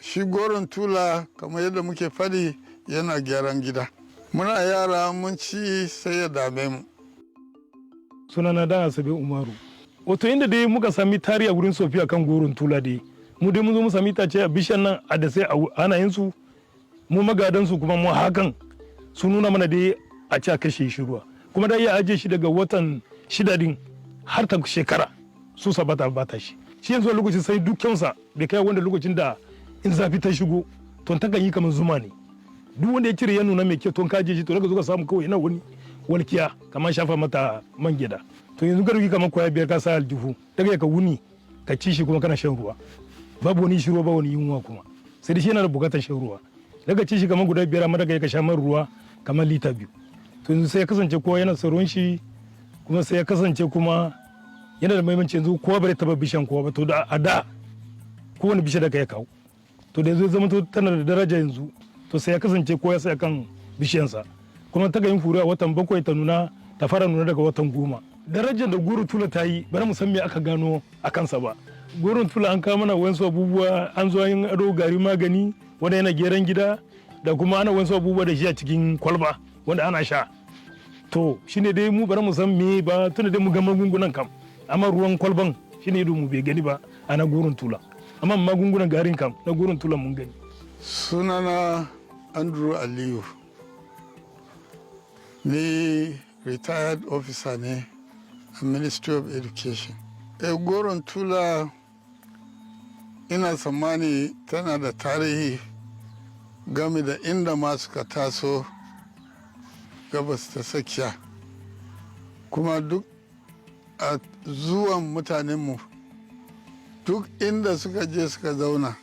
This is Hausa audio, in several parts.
Shi goron tula kamar yadda muke faɗi yana gyaran gida. Muna yara mun ci sai ya dame mu. Sunana Dan Asabe Umaru. Wato inda dai muka sami tari a wurin Sofiya kan goron tula dai. Mu dai mun zo mu sami itace a bishan nan a da sai ana yin su. Mu magadan su kuma mu hakan su nuna mana dai a ci a kashe shi ruwa. Kuma da iya ajiye shi daga watan 6 din har ta shekara su sabata bata shi. Shi yanzu a lokacin sai dukkansa bai kai wanda lokacin da in zafi ta shigo to ta kan yi kamar zuma ne. Duk wanda ya cire ya nuna mai kyau to ka je shi to daga zo ka samu kawai ina wani walkiya kamar shafa mata man gida. To yanzu ka kamar kwaya 5 ka sa aljihu daga ka wuni ka ci shi kuma kana shan ruwa. Babu wani shiro ba wani yunwa kuma. Sai da shi yana da bukatar shan ruwa. Daga ci shi kamar guda 5 amma daga ka sha man ruwa kamar lita 2. To yanzu sai ya kasance kowa yana tsaron shi kuma sai ya kasance kuma yana da muhimmanci yanzu kowa bai taba bishan kowa ba to da a da kowane bishe da ka ya kawo. To da yanzu zama to tana da daraja yanzu to sai ya kasance kowa ya sai kan bishiyansa kuma ta ga yin fure a watan 7 ta nuna ta fara nuna daga watan 10. Darajar da goron tula ta yi bari mu san me aka gano a kansa ba. Goron tula an kawo mana wasu abubuwa an zo yin ado gari magani wanda yana geran gida da kuma ana wasu abubuwa da shi a cikin kwalba wanda ana sha. To shine dai mu bari mu san me ba tunda dai mu ga magungunan kam amma ruwan kwalban shine ido mu bai gani ba ana goron tula amma magungunan garin kam na goron tula mun gani. Sunana Andrew Aliyu ni retired officer ne a Ministry of Education. Goron tula ina tsammani tana da tarihi game da inda ma suka taso gabas ta tsakiya kuma duk a zuwan mutanenmu duk inda suka je suka zauna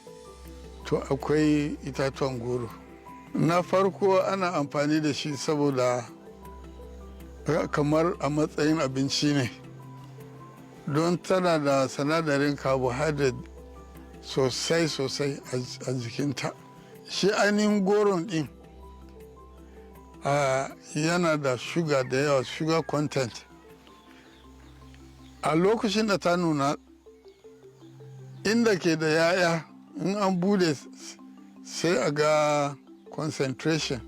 to akwai itatuwan goro. Na farko ana amfani da shi saboda kamar a matsayin abinci ne don tana da sinadarin carbohydrate sosai a jikinta. Shi ainihin goron din yana da sugar da yawa, sugar content. A lokacin da ta nuna inda ke da yaya in an bude sai a ga concentration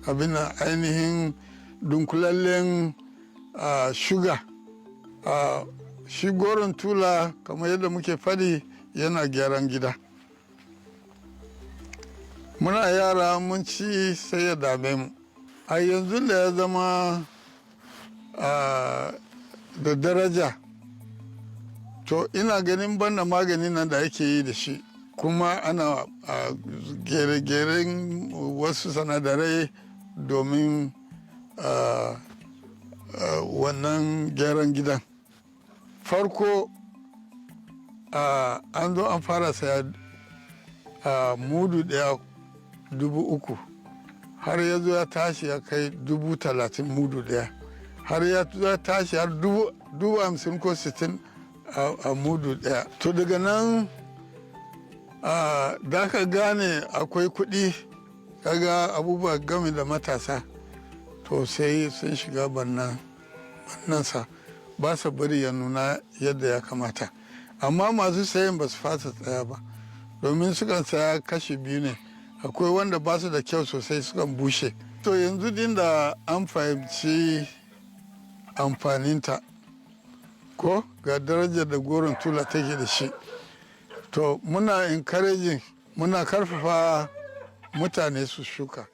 abin ainihin dunkulallen sugar. Shi goron tula kamar yadda muke faɗi yana gyaran gida. Muna yara mun ci sai ya dame mu. A yanzu da ya zama da daraja to ina ganin banda maganin nan da ake yi da shi kuma ana gere-geren wasu sinadarai domin wannan gyaran gidan. Farko an zo an fara saya mudu ɗaya 3,000 har ya zo ya tashi ya kai 30,000 mudu ɗaya har ya tashi har 50,000 ko 60 a mudu ɗaya. To daga nan da ka gane akwai kuɗi kaga abubuwa game da matasa to sai sun shiga bannansa ba su bari ya nuna yadda ya kamata. Amma masu sayan ba su fasa tsaya ba domin sukan saya kashi biyu ne, akwai wanda ba su da kyau sosai sukan bushe. To yanzu din da an fahimci amfaninta ko ga darajar da goron tula take da shi to muna encouraging muna karfafa mutane su shuka.